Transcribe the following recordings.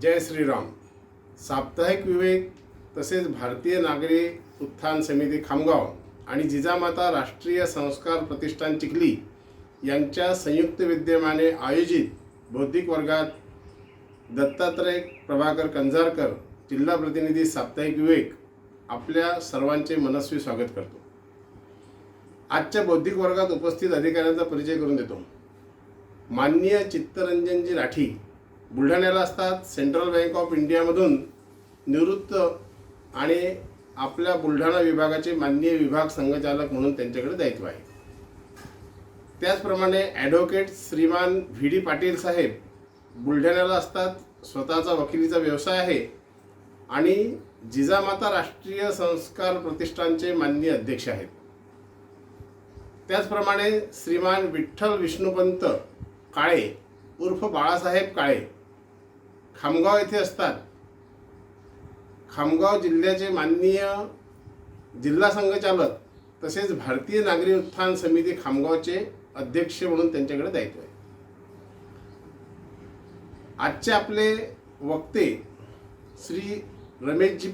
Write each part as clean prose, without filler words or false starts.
जय श्रीराम. साप्ताहिक विवेक तसेच भारतीय नागरी उत्थान समिती खामगाव आणि जिजामाता राष्ट्रीय संस्कार प्रतिष्ठान चिखली यांच्या संयुक्त विद्यमाने आयोजित बौद्धिक वर्गात दत्तात्रय प्रभाकर कंजारकर जिल्हा प्रतिनिधी साप्ताहिक विवेक आपल्या सर्वांचे मनस्वी स्वागत करतो. आजच्या बौद्धिक वर्गात उपस्थित अधिकाऱ्यांचा परिचय करून देतो. माननीय चित्तरंजनजी राठी बुलढाण्याला असतात. सेंट्रल बँक ऑफ इंडियामधून निवृत्त आणि आपल्या बुलढाणा विभागाचे माननीय विभाग संघचालक म्हणून त्यांच्याकडे दायित्व आहे. त्याचप्रमाणे ॲडव्होकेट श्रीमान व्ही डी पाटील साहेब बुलढाण्याला असतात. स्वतःचा वकिलीचा व्यवसाय आहे आणि जिजामाता राष्ट्रीय संस्कार प्रतिष्ठानचे माननीय अध्यक्ष आहेत. त्याचप्रमाणे श्रीमान विठ्ठल विष्णुपंत काळे उर्फ बाळासाहेब काळे खामगाव येथे असतात. खामगाव जिल्ह्याचे माननीय जिल्हा संघचालक तसेच भारतीय नागरी उत्थान समिती खामगावचे अध्यक्ष म्हणून त्यांच्याकडे दायित्व आहे. आजचे आपले वक्ते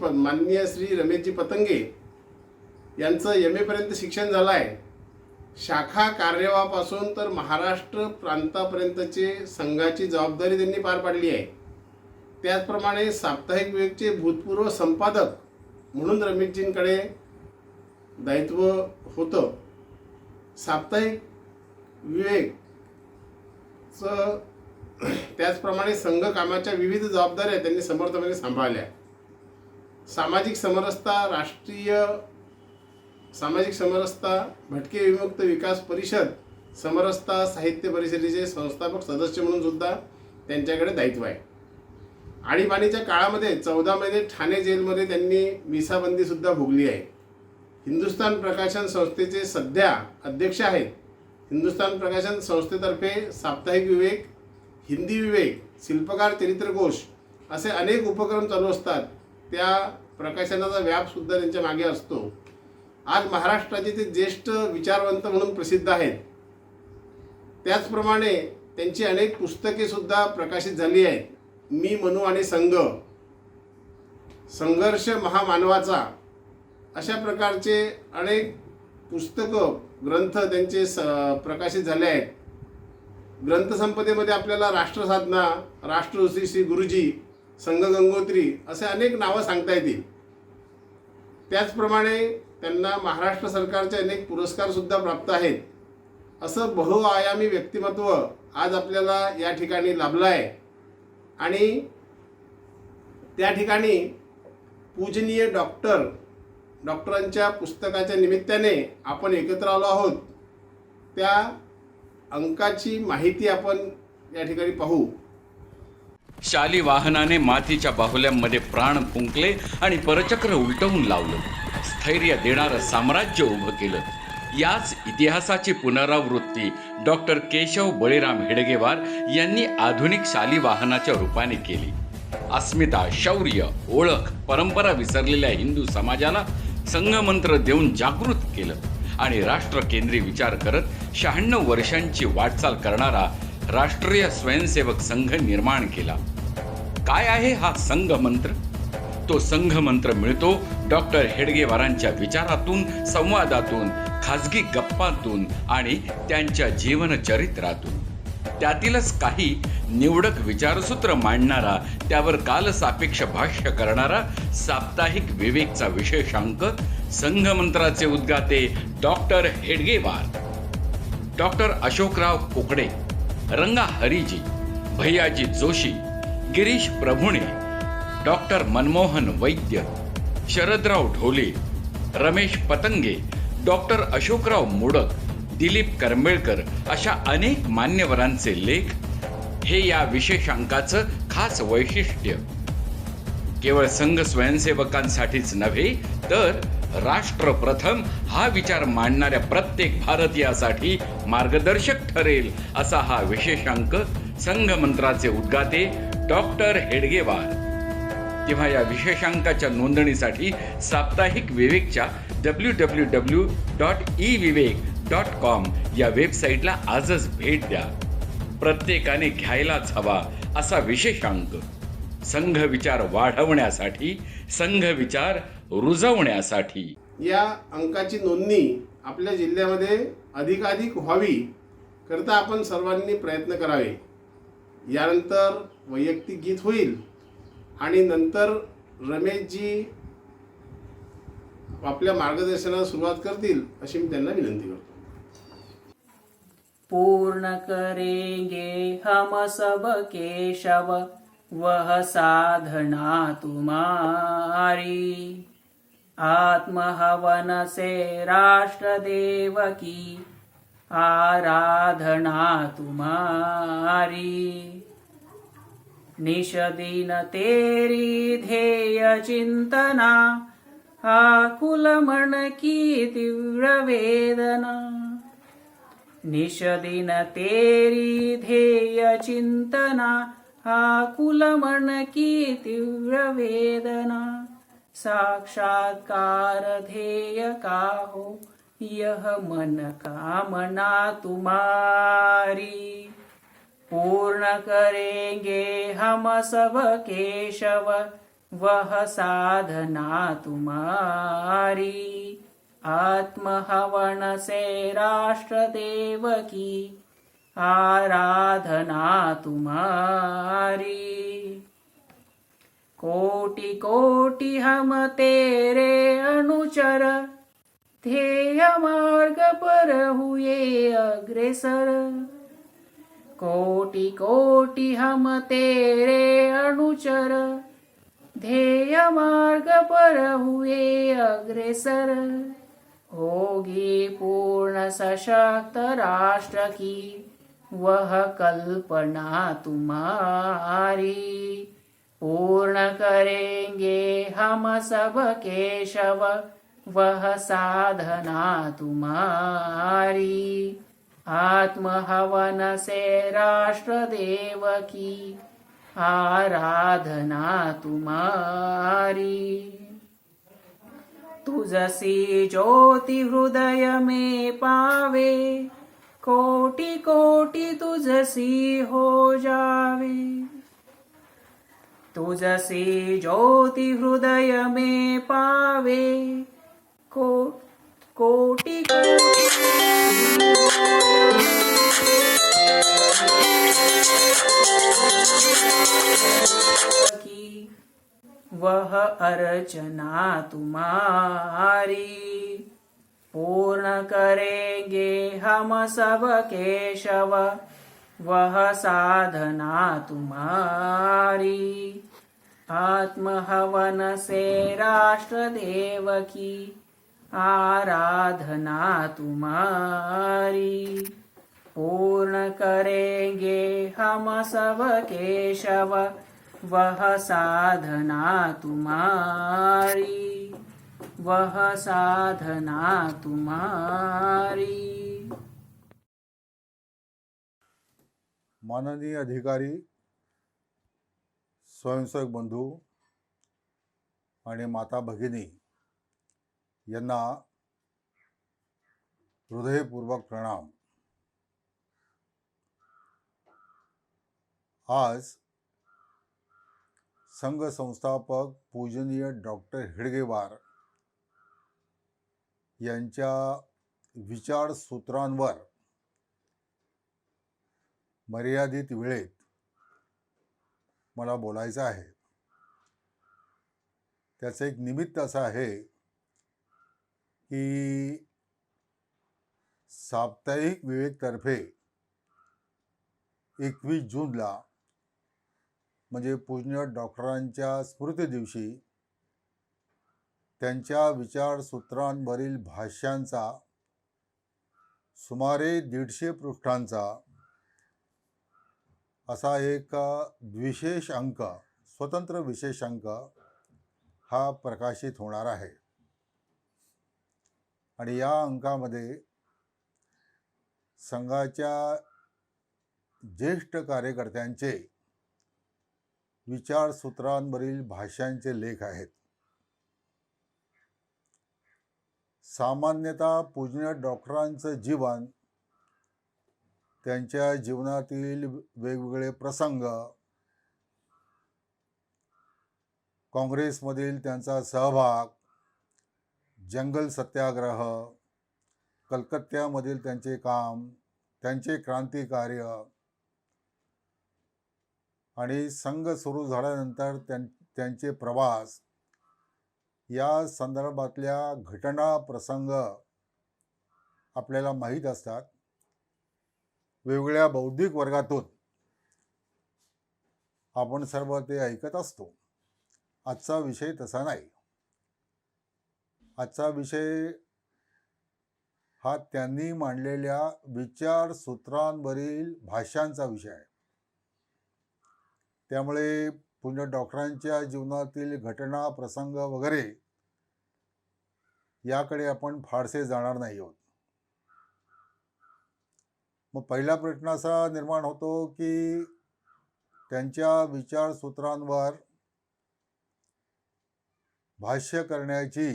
माननीय श्री रमेशजी पतंगे यांचं एम ए पर्यंत शिक्षण झालं आहे. शाखा कार्यवाहापासून तर महाराष्ट्र प्रांतापर्यंतचे संघाची जबाबदारी त्यांनी पार पाडली आहे. त्याचप्रमाणे साप्ताहिक विवेकचे भूतपूर्व संपादक म्हणून रमेशजींकडे दायित्व होतं. साप्ताहिक विवेकचं त्याचप्रमाणे संघ कामाच्या विविध जबाबदाऱ्या त्यांनी समर्थपणे सांभाळल्या. सामाजिक समरसता भटके विमुक्त विकास परिषद समरसता साहित्य परिषदेचे संस्थापक सदस्य म्हणून सुद्धा त्यांच्याकडे दायित्व आहे. आणीबाणीच्या काळामध्ये 14 महिने ठाणे जेलमध्ये त्यांनी मिसाबंदी सुद्धा भोगली आहे. हिंदुस्थान प्रकाशन संस्थेचे सध्या अध्यक्ष आहेत. हिंदुस्थान प्रकाशन संस्थेतर्फे साप्ताहिक विवेक, हिंदी विवेक, शिल्पकार चरित्रकोश असे अनेक उपक्रम चालू असतात. त्या प्रकाशनाचा व्याप सुद्धा त्यांच्या मागे असतो. आज महाराष्ट्राचे ते ज्येष्ठ विचारवंत म्हणून प्रसिद्ध आहेत. त्याचप्रमाणे त्यांची अनेक पुस्तके सुद्धा प्रकाशित झाली आहेत. मी मनू आणि संघर्ष महामानवाचा अशा प्रकारचे अनेक पुस्तकं ग्रंथ त्यांचे प्रकाशित झाले आहेत. ग्रंथसंपदेमध्ये आपल्याला राष्ट्रसाधना, राष्ट्रऋषी श्री गुरुजी, संघ गंगोत्री असे अनेक नावं सांगता येतील. त्याचप्रमाणे त्यांना महाराष्ट्र सरकारचे अनेक पुरस्कार सुद्धा प्राप्त आहेत. असं बहुआयामी व्यक्तिमत्व आज आपल्याला या ठिकाणी लाभलं आहे आणि त्या ठिकाणी पूजनीय डॉक्टरांच्या पुस्तकाच्या निमित्ताने आपण एकत्र आलो आहोत. त्या अंकाची माहिती आपण या ठिकाणी पाहू. शाली वाहनाने मातीच्या बाहुल्यांमध्ये प्राण फुंकले आणि परचक्र उलटवून लावलं. स्थैर्य देणारं साम्राज्य उभं केलं. याच इतिहासाची पुनरावृत्ती डॉक्टर केशव बळीराम हेडगेवार यांनी आधुनिक शाली वाहनाच्या रूपाने केली. अस्मिता, शौर्य, ओळख, परंपरा विसरलेल्या हिंदू समाजाला संघमंत्र देऊन जागृत केलं आणि राष्ट्रकेंद्री विचार करत 96 वर्षांची वाटचाल करणारा राष्ट्रीय स्वयंसेवक संघ निर्माण केला. काय आहे हा संघमंत्र? तो संघमंत्र मिळतो डॉक्टर हेडगेवारांच्या विचारातून, संवादातून, खाजगी गप्पांतून आणि त्यांच्या जीवनचरित्रातून. त्यातीलच काही निवडक विचारसूत्र मांडणारा, त्यावर कालसापेक्ष भाष्य करणारा साप्ताहिक विवेकचा विशेषांक. संघमंत्राचे उद्गाते डॉक्टर हेडगेवार, डॉक्टर अशोकराव कोकडे, रंगा हरिजी, भैयाजी जोशी, गिरीश प्रभुणे, डॉक्टर मनमोहन वैद्य, शरदराव ढोले, रमेश पतंगे, डॉक्टर अशोकराव मोडक, दिलीप करंबेळकर अशा अनेक मान्यवरांचे लेख हे या विशेषांकाचं खास वैशिष्ट्य. केवळ संघ स्वयंसेवकांसाठीच नव्हे तर राष्ट्रप्रथम हा विचार मांडणाऱ्या प्रत्येक भारतीयासाठी मार्गदर्शक ठरेल असा हा विशेषांक. संघमंत्राचे उद्गाते डॉक्टर हेडगेवार. तेव्हा या विशेषांकाच्या नोंदणीसाठी साप्ताहिक विवेकच्या www.evivek.com या वेबसाईटला आजच भेट द्या. प्रत्येकाने घ्यायलाच हवा असा विशेषांक. संघ विचार वाढवण्यासाठी, संघ विचार रुजवण्यासाठी. या अंकाची नोंदणी आपल्या जिल्ह्यामध्ये अधिकाधिक व्हावी करता आपण सर्वांनी प्रयत्न करावे. यानंतर वैयक्तिक गीत होईल आणि नंतर रमेशजी आपल्या मार्गदर्शनाला सुरुवात करतील अशी मी त्यांना विनंती करतो. पूर्ण करेंगे हम सब केशव वह साधना तुम्हारी, आत्महवन से राष्ट्र देव की आराधना तुम्हारी. निश दिन तेरी ध्येय चिंतना, आकुल मन की तीव्र वेदना. निश दिन तेरी ध्येय चिंतना, आकुल मन की तीव्र वेदना. साक्षात्कार ध्येय का हो यह मन कामना तुम्हारी. पूर्ण करेंगे हम सब केशव वह साधना तुम्हारी, आत्महवन से राष्ट्र देव की आराधना तुम्हारी. कोटि कोटि हम तेरे अनुचर, ध्येय मार्ग पर हुए अग्रेसर. कोटि कोटि हम तेरे अनुचर, ध्येय मार्ग पर हुए अग्रेसर. होगी पूर्ण सशक्त राष्ट्र की वह कल्पना तुम्हारी. पूर्ण करेंगे हम सब केशव वह साधना तुम्हारी, आत्महवन से राष्ट्र देव की आराधना तुम्हारी. तुझसी ज्योति हृदय में पावे, कोटि कोटि तुझसी हो जावे. तुझसी ज्योति हृदय में पावे, कोटि की वह अर्चना तुम्हारी. पूर्ण करेंगे हम सब केशव वह साधना तुम्हारी, आत्महवन से राष्ट्र देव की आराधना तुम्हारी. पूर्ण करेंगे हम सब केशव वह साधना तुम्हारी, वह साधना तुम्हारी. माननीय अधिकारी, स्वयंसेवक बंधू आणि माता भगिनी यांना हृदयपूर्वक प्रणाम. आज संघ संस्थापक पूजनीय डॉक्टर हेडगेवार यांच्या विचारसूत्रांवर मर्यादित वेळेत मला बोलायचं आहे. त्याचं एक निमित्त असं आहे की साप्ताहिक विवेकतर्फे 21 जूनला म्हणजे पूजनीय डॉक्टरांच्या स्मृती दिवशी त्यांच्या विचारसूत्रांवरील भाष्यांचा सुमारे 150 पृष्ठांचा असा एक विशेष अंक, स्वतंत्र विशेष अंक हा प्रकाशित होणार आहे. आणि या अंकामध्ये संघाच्या ज्येष्ठ कार्यकर्त्यांचे विचारसूत्रांवरील भाष्यांचे लेख आहेत. सामान्यतः पूजनीय डॉक्टरांचं जीवन, त्यांच्या जीवनातील वेगवेगळे प्रसंग काँग्रेसमधील त्यांचा सहभाग, जंगल सत्याग्रह, कलकत्त्यामधील त्यांचे काम, त्यांचे क्रांतिकार्य आणि संघ सुरू झाल्यानंतर त्यांचे प्रवास या संदर्भातल्या घटना प्रसंग आपल्याला माहीत असतात. वेगवेगळ्या बौद्धिक वर्गातून आपण सर्व ते ऐकत असतो. आजचा विषय तसा नाही. आजचा विषय हा त्यांनी मांडलेल्या विचारसूत्रांवरील भाष्यांचा विषय आहे. त्यामुळे पुण्य डॉक्टरांच्या जीवनातील घटना प्रसंग वगैरे याकडे आपण फारसे जाणार नाही आहोत. मग पहिला प्रश्न असा निर्माण होतो की त्यांच्या विचारसूत्रांवर भाष्य करण्याची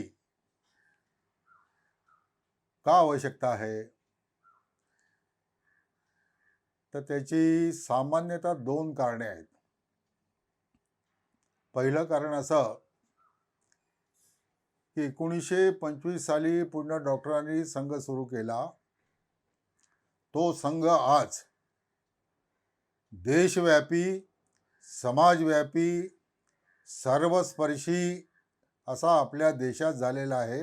का आवश्यकता आहे? तर त्याची सामान्यतः 2 कारणे आहेत. पहिलं कारण असं की 1925 साली पुण्य डॉक्टरांनी संघ सुरू केला. तो संघ आज देशव्यापी, समाजव्यापी, सर्वस्पर्शी असा आपल्या देशात झालेला आहे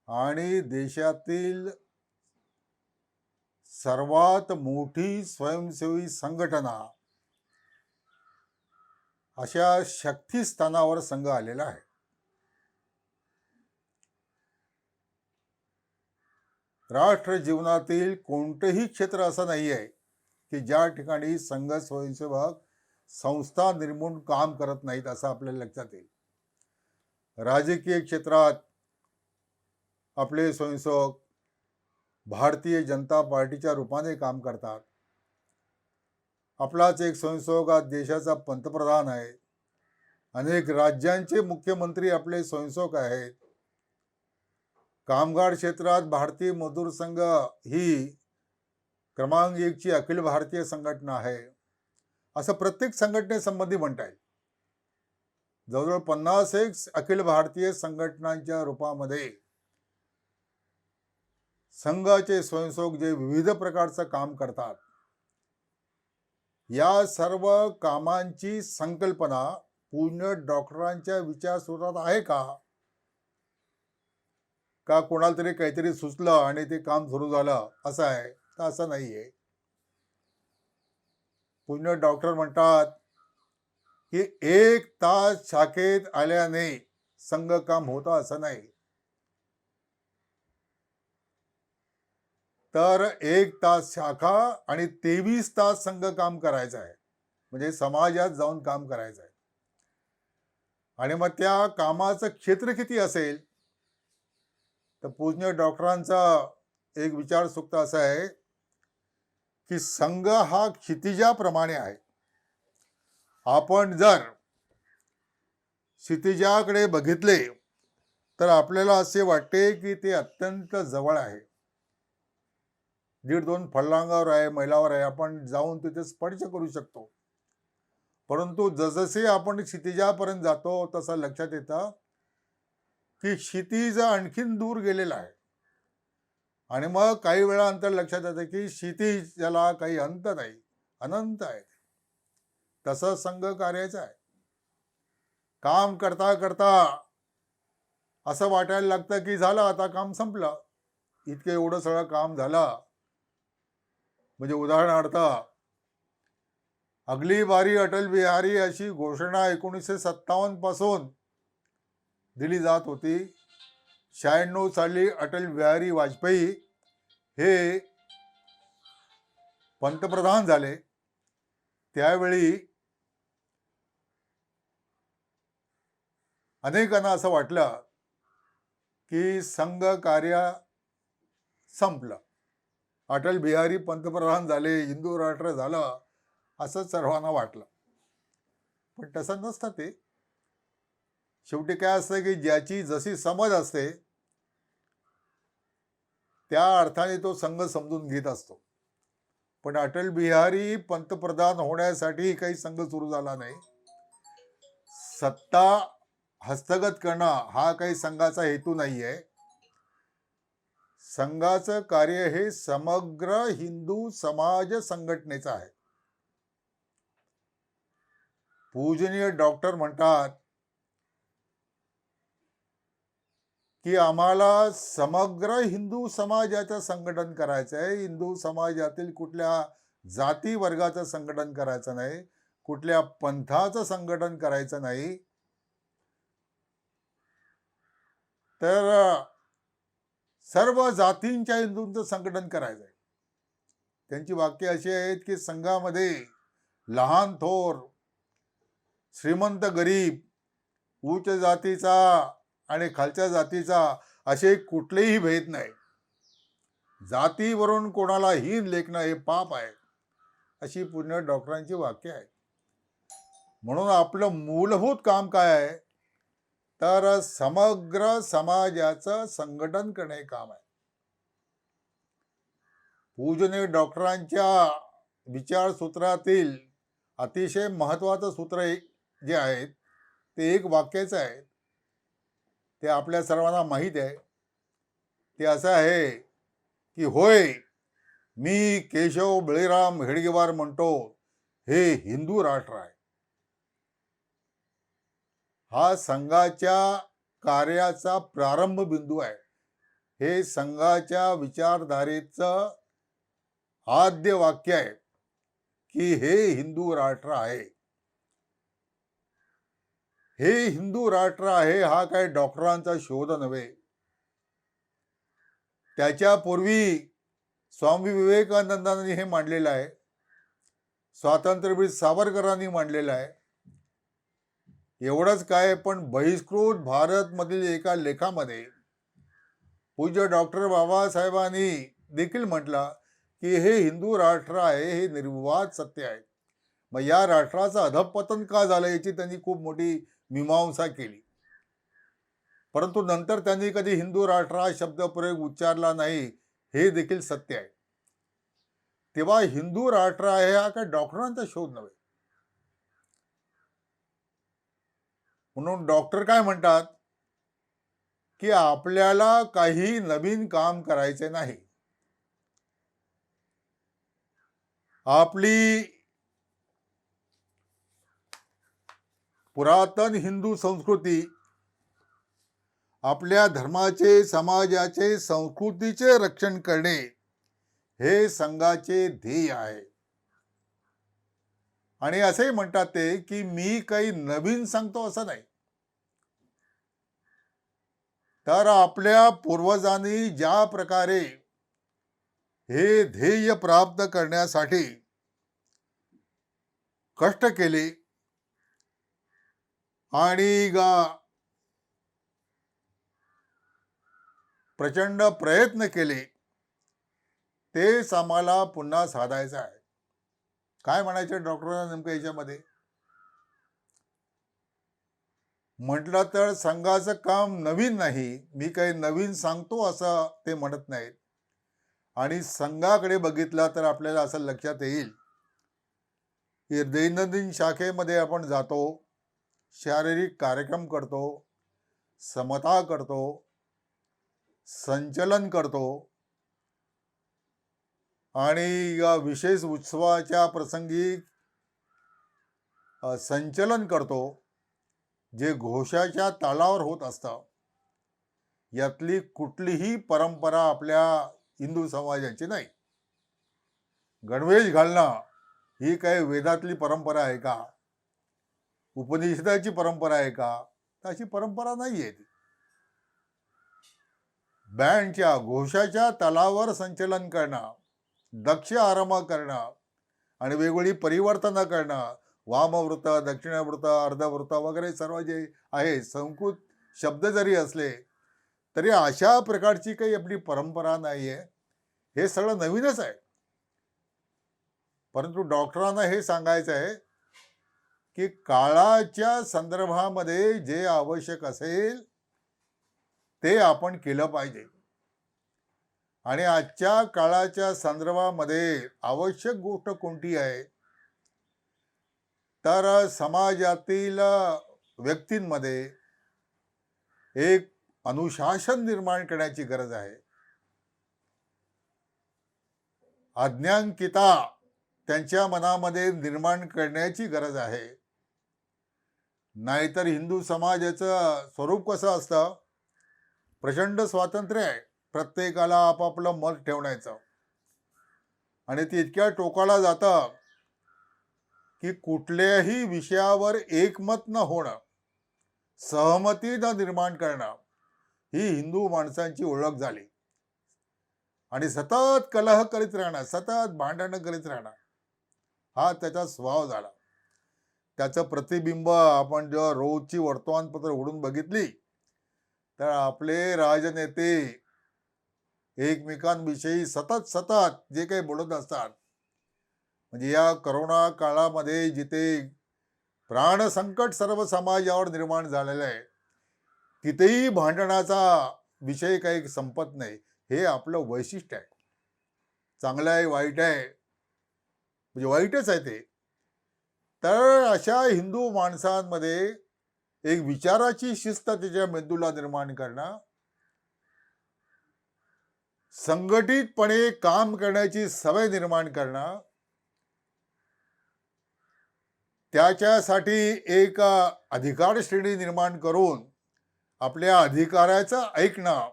आणि देशातील सर्वात मोठी स्वयंसेवी संघटना अशा शक्तिस्थानावर संघ आलेला आहे. राष्ट्र जीवनातील कोणतेही क्षेत्र असं नाही आहे की ज्या ठिकाणी संघ स्वयंसेवक संस्था निर्माण काम करत नाहीत असं आपल्याला लक्षात येईल. राजकीय क्षेत्रात आपले स्वयंसेवक भारतीय जनता पार्टीच्या रूपाने काम करतात. आपलाच एक स्वयंसेवक आज देशाचा पंतप्रधान आहे. अनेक राज्यांचे मुख्यमंत्री आपले स्वयंसेवक आहेत. कामगार क्षेत्रात भारतीय मजदूर संघ ही क्रमांक 1 ची अखिल भारतीय संघटना आहे. असं प्रत्येक संघटनेसंबंधी म्हणता येईल. जवळजवळ 51 अखिल भारतीय संघटनांच्या रूपामध्ये संघाचे स्वयंसेवक जे विविध प्रकारचं काम करतात, या सर्व कामांची संकल्पना पुण्य डॉक्टरांच्या विचारसूत्रात आहे का? का कोणाला तरी काहीतरी सुचलं आणि ते काम सुरू झालं असं आहे? तर असं नाहीये. पुण्य डॉक्टर म्हणतात की 1 तास शाखेत आल्याने संघ काम होतं असं नाही. तर 1 तास शाखा आणि 23 तास संघ काम करायचं आहे. म्हणजे समाजात जाऊन काम करायचं आहे. आणि मग त्या कामाचं क्षेत्र किती असेल? तर पूज्य डॉक्टरांचा एक विचार सूक्त असा आहे की संघ हा क्षितिजाप्रमाणे आहे. आपण जर क्षितिजाकडे बघितले तर आपल्याला असे वाटते की ते अत्यंत जवळ आहे. 1.5-2 फळांगावर आहे, मैलावर आहे. आपण जाऊन तिथे स्पर्श करू शकतो. परंतु जसजसे आपण क्षितिजापर्यंत जातो तसं लक्षात येतं की क्षितिज आणखीन दूर गेलेला आहे. आणि मग काही वेळानंतर लक्षात येतं की क्षितिज ज्याला काही अंत नाही, अनंत आहे. तसं संघ कार्याचं आहे. काम करता करता असं वाटायला लागतं की झालं, आता काम संपलं. इतकं एवढं सगळं काम झालं. म्हणजे उदाहरणार्थ अगली बारी अटल बिहारी अशी घोषणा 1957 पासून दिली जात होती. 96 साली अटल बिहारी वाजपेयी हे पंतप्रधान झाले. त्यावेळी अनेकांना असं वाटलं की संघ कार्य संपलं. अटल बिहारी पंतप्रधान झाले, हिंदू राष्ट्र झालं असं सर्वांना वाटलं. पण तसं नसतं ते. शेवटी काय असतं की ज्याची जशी समज असते त्या अर्थाने तो संघ समजून घेत असतो. पण अटल बिहारी पंतप्रधान होण्यासाठी काही संघ सुरू झाला नाही. सत्ता हस्तगत करणं हा काही संघाचा हेतू नाही आहे. संघाचं कार्य हे समग्र हिंदू समाज संघटनेचं आहे. पूजनीय डॉक्टर म्हणतात की आम्हाला समग्र हिंदू समाजाचं संघटन करायचं आहे. हिंदू समाजातील कुठल्या जाती वर्गाचं संघटन करायचं नाही, कुठल्या पंथाचं संघटन करायचं नाही. तर सर्व जातींच्या हिंदूंचं संघटन करायचं आहे. त्यांची वाक्य अशी आहेत की संघामध्ये लहान थोर, श्रीमंत गरीब, उच्च जातीचा आणि खालच्या जातीचा असे कुठलेही भेद नाही. जातीवरून कोणाला हीन लेखणं हे पाप आहे, अशी पूर्ण डॉक्टरांची वाक्य आहेत. म्हणून आपलं मूलभूत काम काय आहे, तर समग्र समाजाचं संघटन करणे हे काम आहे. पूजनीय डॉक्टरांच्या विचारसूत्रातील अतिशय महत्वाचं सूत्र जे आहेत ते एक वाक्याचं आहे. ते आपल्या सर्वांना माहीत आहे. ते असं आहे की होय, मी केशव बळीराम हेडगेवार म्हणतो, हे हिंदू राष्ट्र आहे. हा संघाच्या कार्याचा प्रारंभ बिंदू आहे. हे संघाच्या विचारधारेचं आद्य वाक्य आहे की हे हिंदू राष्ट्र आहे. हे हिंदू राष्ट्र आहे हा काय डॉक्टरांचा शोध नव्हे. त्याच्यापूर्वी स्वामी विवेकानंदांनी हे मांडलेलं आहे, स्वातंत्र्यवीर सावरकरांनी मांडलेलं आहे. एवढंच काय, पण बहिष्कृत भारत मधील एका लेखामध्ये पूज्य डॉक्टर बाबासाहेबांनी देखील म्हटलं की हे हिंदू राष्ट्र आहे, हे निर्विवाद सत्य आहे. मग या राष्ट्राचं अधःपतन का झालं याची त्यांनी खूप मोठी मीमांसा केली. परंतु नंतर त्यांनी कधी हिंदू राष्ट्र हा शब्दप्रयोग उच्चारला नाही, हे देखील सत्य आहे. तेव्हा हिंदू राष्ट्र आहे हा काय डॉक्टरांचा शोध नव्हे. म्हणून डॉक्टर काय म्हणतात की आपल्याला काही नवीन काम करायचे नाही. आपली पुरातन हिंदू संस्कृती, आपल्या धर्माचे, समाजाचे, संस्कृतीचे रक्षण करणे हे संघाचे ध्येय आहे. आणि असे म्हणतात ते की मी काही नवीन सांगतो असं नाही, तर आपल्या पूर्वजांनी ज्या प्रकारे हे ध्येय प्राप्त करण्यासाठी कष्ट केले आणि प्रचंड प्रयत्न केले, तेच आम्हाला पुन्हा साधायचं आहे. काय म्हणायचे डॉक्टरांना नेमकं याच्यामध्ये? म्हटलं तर संघाचं काम नवीन नाही, मी काही नवीन सांगतो असं ते म्हणत नाहीत. आणि संघाकडे बघितलं तर आपल्याला असं लक्षात येईल की दैनंदिन शाखेमध्ये आपण जातो, शारीरिक कार्यक्रम करतो, समता करतो, संचलन करतो आणि विशेष उत्सवाच्या प्रसंगी संचलन करतो, जे घोषाच्या तालावर होत असतं. यातली कुठलीही परंपरा आपल्या हिंदू समाजाची नाही. गणवेश घालणं ही काही वेदातली परंपरा आहे का, उपनिषदाची परंपरा आहे का? अशी परंपरा नाही आहे ती. बँडच्या घोषाच्या तालावर संचलन करणं, दक्ष आराम करणं आणि वेगवेगळी परिवर्तनं करणं, वामवृत्त, दक्षिणवृत्त, अर्धवृत्त वगैरे सर्व जे आहे संस्कृत शब्द जरी असले तरी अशा प्रकारची काही आपली परंपरा नाही आहे. हे सगळं नवीनच आहे. परंतु डॉक्टरांना हे सांगायचं आहे की काळाच्या संदर्भामध्ये जे आवश्यक असेल ते आपण केलं पाहिजे. आणि आजच्या काळाच्या संदर्भामध्ये आवश्यक गोष्ट कोणती आहे, तर समाजातील व्यक्तींमध्ये एक अनुशासन निर्माण करण्याची गरज आहे. आज्ञांकिता त्यांच्या मनामध्ये निर्माण करण्याची गरज आहे. नाहीतर हिंदू समाजाचं स्वरूप कसं असतं, प्रचंड स्वातंत्र्य आहे, प्रत्येकाला आपापलं मत ठेवण्याचं, आणि ते इतक्या टोकाला जातं की कुठल्याही विषयावर एकमत न होणं, सहमती न निर्माण करणं ही हिंदू माणसांची ओळख झाली. आणि सतत कलह करीत राहणं, सतत भांडणं करीत राहणं हा त्याचा स्वभाव झाला. त्याचं प्रतिबिंब आपण जेव्हा रोजची वर्तमानपत्र उघडून बघितली तर आपले राजनेते एकमेकांविषयी सतत सतत जे काही बोलत असतात, म्हणजे या करोना काळामध्ये जिथे प्राणसंकट सर्व समाजावर निर्माण झालेलं आहे, तिथेही भांडणाचा विषय काही संपत नाही. हे आपलं वैशिष्ट्य आहे. चांगलं आहे, वाईट आहे, म्हणजे वाईटच आहे ते. तर अशा हिंदू माणसांमध्ये एक विचाराची शिस्त त्याच्या मेंदूला निर्माण करणं, संघटितपणे काम करण्याची सवय निर्माण करणं, त्याच्यासाठी एक अधिकार श्रेणी निर्माण करून आपल्या अधिकाराचं ऐकणं,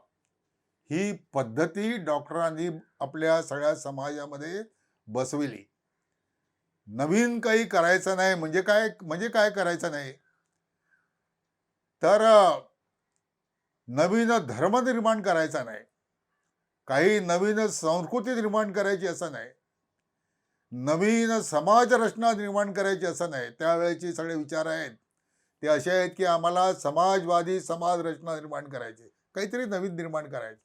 ही पद्धती डॉक्टरांनी आपल्या सगळ्या समाजामध्ये बसविली. नवीन काही करायचं नाही. म्हणजे काय करायचं नाही, तर नवीन धर्म निर्माण करायचा नाही, काही नवीन संस्कृती निर्माण करायची असं नाही, नवीन समाज रचना निर्माण करायची असं नाही. त्यावेळेचे सगळे विचार आहेत ते असे आहेत की आम्हाला समाजवादी समाज रचना निर्माण करायची, काहीतरी नवीन निर्माण करायचे,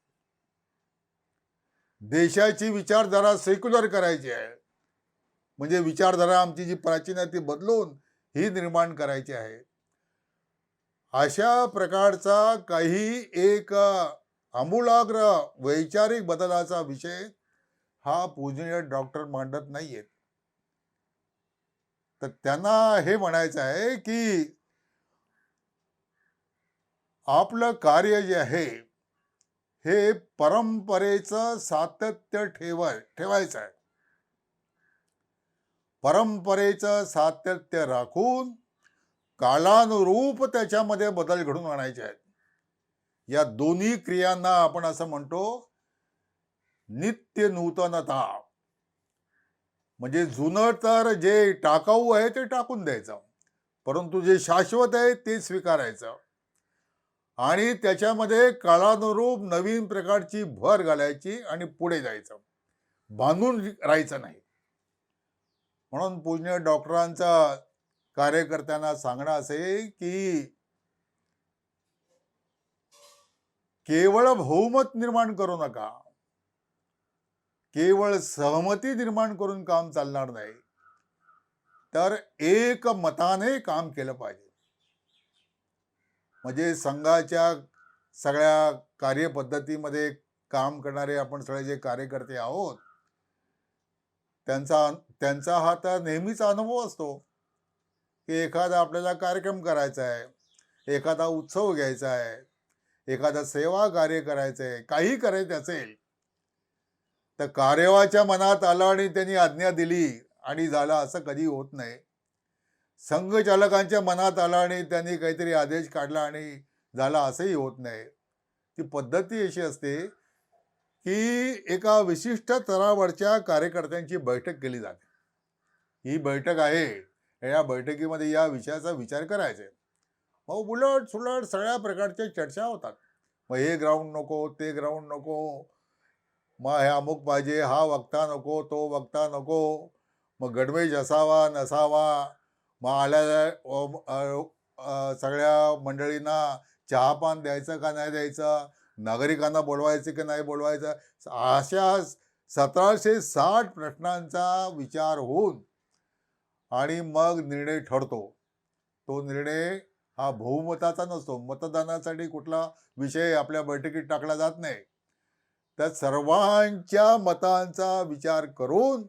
देशाची विचारधारा सेक्युलर करायची आहे, म्हणजे विचारधारा आमची जी प्राचीन आहे ती बदलून ही निर्माण करायची आहे. अशा प्रकारचा काही एक आमूलाग्र वैचारिक बदलाचा विषय हा पूजनीय डॉक्टर मांडत नाहीयेत. तर त्यांना हे म्हणायचं आहे की आपलं कार्य जे आहे हे परंपरेचं सातत्य ठेवायचं आहे. परंपरेचं सातत्य राखून कालानुरूप त्याच्यामध्ये बदल घडून आणायचे आहेत. या दोन्ही क्रियांना आपण असं म्हणतो नित्य नूतनता. म्हणजे जुनं तर जे टाकाऊ आहे ते टाकून द्यायचं, परंतु जे शाश्वत आहे ते स्वीकारायचं आणि त्याच्यामध्ये काळानुरूप नवीन प्रकारची भर घालायची आणि पुढे जायचं, बांधून राहायचं नाही. म्हणून पूज्य डॉक्टरांचा कार्यकर्त्यांना सांगणं असे की केवळ बहुमत निर्माण करू नका, केवळ सहमती निर्माण करून काम चालणार नाही, तर एक मताने काम केलं पाहिजे. म्हणजे संघाच्या सगळ्या कार्यपद्धतीमध्ये काम करणारे आपण सगळे जे कार्यकर्ते आहोत, त्यांचा हा तर नेहमीचा अनुभव असतो की एखादा आपल्याला कार्यक्रम करायचा आहे, एखादा उत्सव घ्यायचा आहे, एखादा सेवा कार्य करायचं आहे, काही करायचं असेल तर कार्यवाच्या मनात आलं आणि त्यांनी आज्ञा दिली आणि झालं असं कधी होत नाही. संघचालकांच्या मनात आला आणि त्यांनी काहीतरी आदेश काढला आणि झाला असंही होत नाही. ती पद्धती अशी असते की एका विशिष्ट स्तरावरच्या कार्यकर्त्यांची बैठक केली जाते. ही बैठक आहे, या बैठकीमध्ये या विषयाचा विचार करायचा. मग उलट सुलट सगळ्या प्रकारच्या चर्चा होतात. मग हे ग्राउंड नको, ते ग्राउंड नको, मग हे अमुक पाहिजे, हा वक्ता नको, तो वक्ता नको, मग गणवेश असावा नसावा, मग आल्या सगळ्या मंडळींना चहापान द्यायचं का नाही द्यायचं, नागरिकांना बोलवायचं की नाही बोलवायचं, अशा 1760 प्रश्नांचा विचार होऊन आणि मग निर्णय ठरतो. तो निर्णय हा बहुमताचा नसतो. मतदानासाठी कुठला विषय आपल्या बैठकीत टाकला जात नाही. तर सर्वांच्या मतांचा विचार करून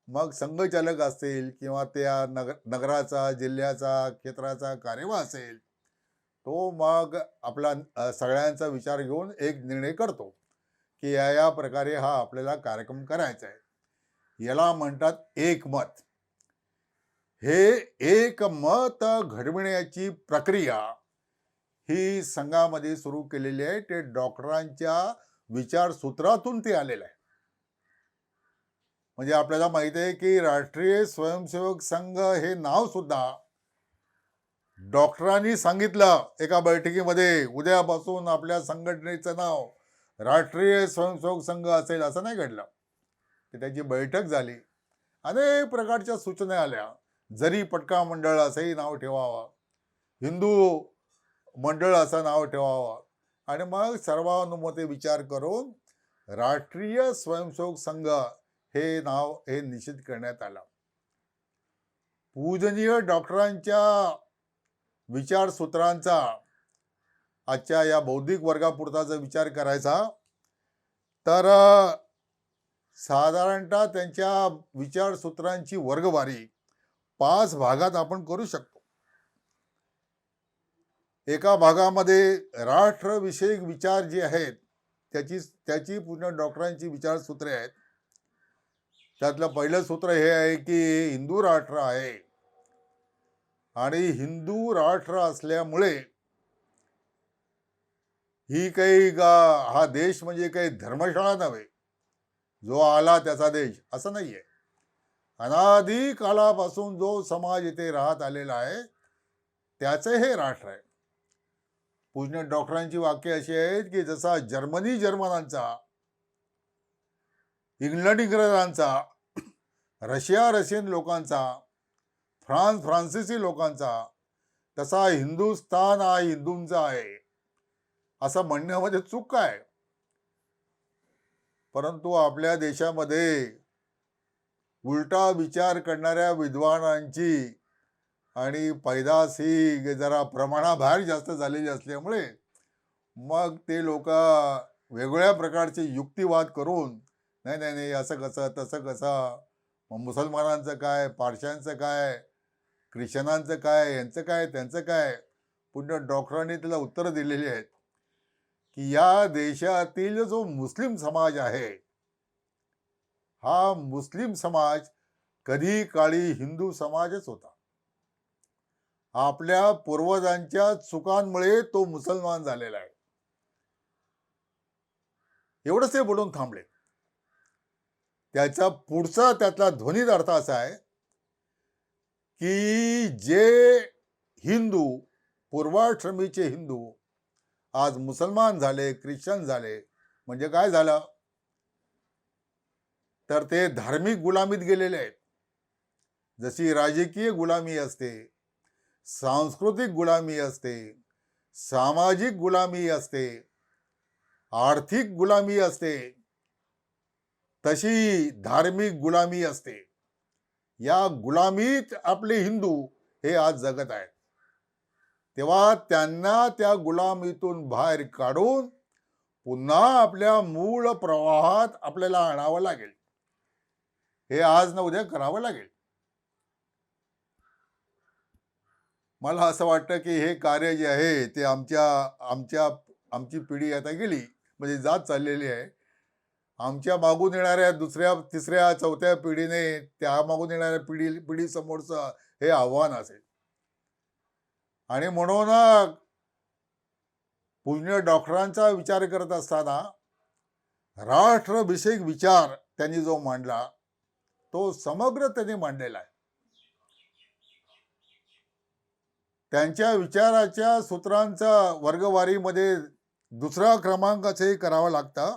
मग संघचालक असतील किंवा त्या नगराचा, जिल्ह्याचा, क्षेत्राचा कार्यवाह असेल, तो मग आपला सगळ्यांचा विचार घेऊन एक निर्णय करतो की या प्रकारे हा आपल्याला कार्यक्रम करायचा आहे. याला म्हणतात एकमत. हे एकमत घडविण्याची प्रक्रिया ही संघामध्ये सुरू केलेली आहे. ते डॉक्टरांच्या विचारसूत्रातून ते आलेलं आहे. म्हणजे आपल्याला माहिती आहे की राष्ट्रीय स्वयंसेवक संघ हे नाव सुद्धा डॉक्टरांनी सांगितलं एका बैठकीमध्ये, उद्यापासून आपल्या संघटनेचं नाव राष्ट्रीय स्वयंसेवक संघ असेल, असं नाही घडलं. त्याची बैठक झाली, अनेक प्रकारच्या सूचना आल्या. जरी पटका मंडळ असंही नाव ठेवावं, हिंदू मंडळ असं नाव ठेवावं, आणि मग सर्वानुमते विचार करून राष्ट्रीय स्वयंसेवक संघ हे नाव हे निश्चित करण्यात आलं. पूजनीय डॉक्टरांच्या विचारसूत्रांचा आजच्या या बौद्धिक वर्गापुरता जर विचार करायचा तर साधारणतः त्यांच्या विचारसूत्रांची वर्गवारी 5 भागात आपण करू शकतो. एका भागामध्ये राष्ट्रविषयक विचार जे आहेत त्याची पूर्ण डॉक्टरांची विचारसूत्रे आहेत. त्यातलं पहिलं सूत्र हे आहे की हिंदू राष्ट्र आहे, आणि हिंदू राष्ट्र असल्यामुळे ही काही हा देश म्हणजे काही धर्मशाळा नव्हे, जो आला त्याचा देश असं नाहीये. अनादी काळापासून जो समाज इथे राहत आलेला आहे त्याचे हे राष्ट्र आहे. पूज्य डॉक्टरांची वाक्य अशी आहेत की जसा जर्मनी जर्मनांचा, इंग्लंड इंग्रजांचा, रशिया रशियन लोकांचा, फ्रान्स फ्रान्सिसी लोकांचा, तसा हिंदुस्थान हा हिंदूंचा आहे असं म्हणण्यामध्ये चूक काय? परंतु आपल्या देशामध्ये उलटा विचार करणाऱ्या विद्वानांची आणि पैदास ही जरा प्रमाणाबाहेर जास्त झालेली असल्यामुळे मग ते लोक वेगवेगळ्या प्रकारचे युक्तिवाद करून नाही नाही नाही असं कसं तसं कसं, मग मुसलमानांचं काय, पारशांचं काय, ख्रिश्चनांचं काय, यांचं काय, त्यांचं काय. पुन्हा डॉक्टरांनी त्याला उत्तरं दिलेली आहेत की या देशातील जो मुस्लिम समाज आहे हा मुस्लिम समाज कधी काळी हिंदू समाजच होता. आपल्या पूर्वजांच्या चुकांमुळे तो मुसलमान झालेला आहे. एवढंच ते बोलून थांबले. त्याचा पुढचा त्यातला ध्वनीत अर्थ असा आहे की जे हिंदू, पूर्वाश्रमीचे हिंदू आज मुसलमान झाले, ख्रिश्चन झाले, म्हणजे काय झालं तर ते धार्मिक गुलामीत गेलेले आहेत. जशी राजकीय गुलामी असते, सांस्कृतिक गुलामी असते, सामाजिक गुलामी असते, आर्थिक गुलामी असते, तशी धार्मिक गुलामी असते. या गुलामीत आपले हिंदू हे आज जगत आहेत. तेव्हा त्यांना त्या गुलामीतून बाहेर काढून पुन्हा आपल्या मूळ प्रवाहात आपल्याला आणावं लागेल. हे आज ना उद्या करावं लागेल. मला असं वाटतं की हे कार्य जे आहे ते आमची पिढी आता गेली, म्हणजे जात चाललेली आहे. आमच्या मागून येणाऱ्या दुसऱ्या, तिसऱ्या, चौथ्या पिढीने त्या मागून येणाऱ्या पिढी समोरचं हे आव्हान असेल. आणि म्हणून पूज्य डॉक्टरांचा विचार करत असताना राष्ट्रविषयक विचार त्यांनी जो मांडला तो समग्र त्यांनी मांडलेला आहे. त्यांच्या विचाराच्या सूत्रांचा वर्गवारीमध्ये दुसरा क्रमांकाचंही करावं लागतं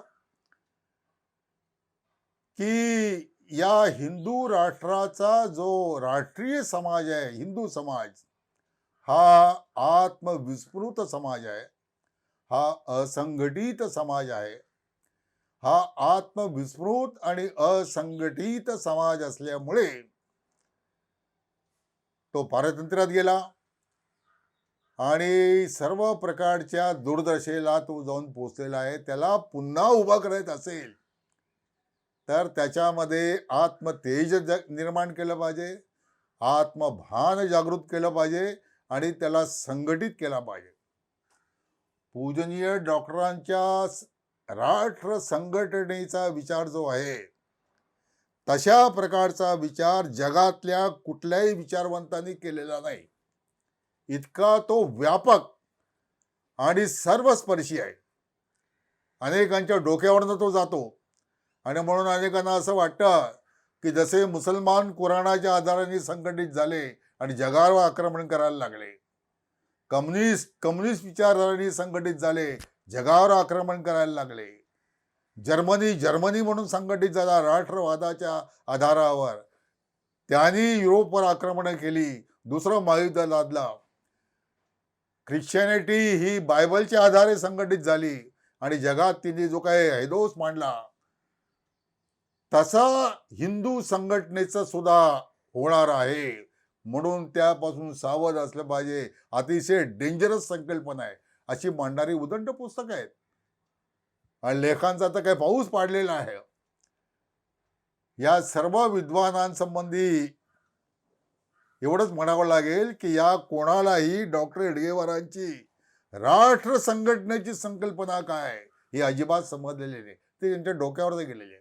की या हिंदू राष्ट्राचा जो राष्ट्रीय समाज आहे, हिंदू समाज, हा आत्मविस्मृत समाज आहे, हा असंघटित समाज आहे. हा आत्मविस्मृत आणि असंघटित समाज असल्यामुळे तो पारतंत्र्यात गेला आणि सर्व प्रकारच्या दुर्दशेला तो जाऊन पोचलेला आहे. त्याला पुन्हा उभा करायचं असेल तर त्याच्यामध्ये आत्मतेज निर्माण केलं पाहिजे, आत्मभान जागृत केलं पाहिजे आणि त्याला संघटित केला पाहिजे. पूजनीय डॉक्टरांच्या राष्ट्र संघटनेचा विचार जो आहे, तशा प्रकारचा विचार जगातल्या कुठल्याही विचारवंतांनी केलेला नाही. इतका तो व्यापक आणि सर्वस्पर्शी आहे. अनेकांच्या डोक्यावरनं तो जातो आणि म्हणून अनेकांना असं वाटतं की जसे मुसलमान कुराणाच्या आधाराने संघटित झाले आणि जगावर आक्रमण करायला लागले, कम्युनिस्ट विचारधारांनी संघटित झाले, जगावर आक्रमण करायला लागले, जर्मनी म्हणून संघटित झाला राष्ट्रवादाच्या आधारावर, त्यांनी युरोपवर आक्रमण केली, दुसरं महायुद्ध लादलं. ख्रिश्चॅनिटी ही बायबलच्या आधारे संघटित झाली आणि जगात तिने जो काही हैदोस मांडला, तसा हिंदू संघटनेचं सुद्धा होणार आहे. म्हणून त्यापासून सावध असलं पाहिजे. अतिशय डेंजरस संकल्पना आहे अशी मांडणारी उदंड पुस्तकं आहेत आणि लेखांचा तर काही पाऊस पाडलेला आहे. या सर्व विद्वानांसंबंधी एवढंच म्हणावं लागेल की या कोणालाही डॉक्टर हेडगेवारांची राष्ट्र संघटनेची संकल्पना काय ही अजिबात समजलेली नाही. ते त्यांच्या डोक्यावर गेलेले आहे.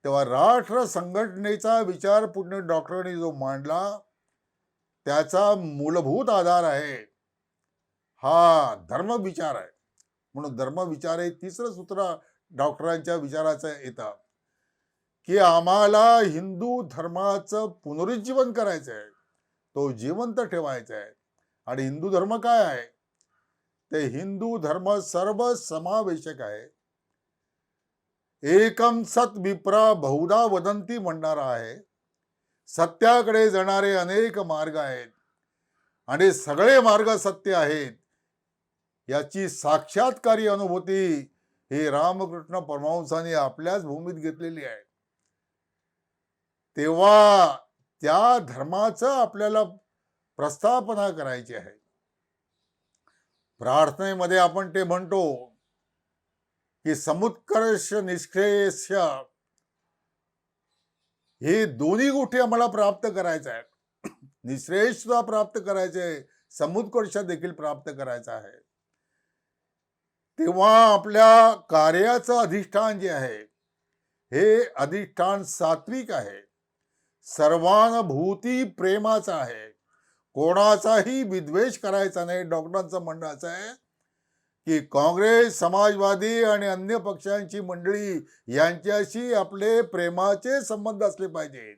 तेव्हा राष्ट्र संघटनेचा विचार पुढे डॉक्टरांनी जो मांडला, त्याचा मूलभूत आधार आहे हा धर्मविचार आहे. म्हणून धर्मविचार हे तिसरं सूत्र डॉक्टरांच्या विचाराचं येतं की आम्हाला हिंदू धर्माचं पुनरुज्जीवन करायचं आहे, तो जिवंत ठेवायचा आहे. आणि हिंदू धर्म काय आहे? ते हिंदू धर्म सर्व समावेशक आहे. एकम सत विप्रा बहुधा वदंती म्हणणारा आहे. सत्याकडे जाणारे अनेक मार्ग आहेत आणि सगळे मार्ग सत्य आहेत याची साक्षात्कारी अनुभूती ही रामकृष्ण परमहंसांनी आपल्याच भूमीत घेतलेली आहे. तेव्हा त्या धर्माचं आपल्याला प्रस्थापना करायची आहे. प्रार्थनेमध्ये आपण ते म्हणतो की समुत्कर्ष निष्क्रेष हे दोन्ही गोष्टी आम्हाला प्राप्त करायच्या आहेत. निःश्रेयस सुद्धा प्राप्त करायचे आहे, समुत्कर्ष देखील प्राप्त करायचा आहे. तेव्हा आपल्या कार्याचं अधिष्ठान जे आहे हे अधिष्ठान सात्विक आहे, सर्वानुभूती प्रेमाचं आहे, कोणाचाही विद्वेष करायचा नाही. डॉक्टरांचं म्हणणं असं आहे की काँग्रेस, समाजवादी आणि अन्य पक्षांची मंडळी यांच्याशी आपले प्रेमाचे संबंध असले पाहिजेत.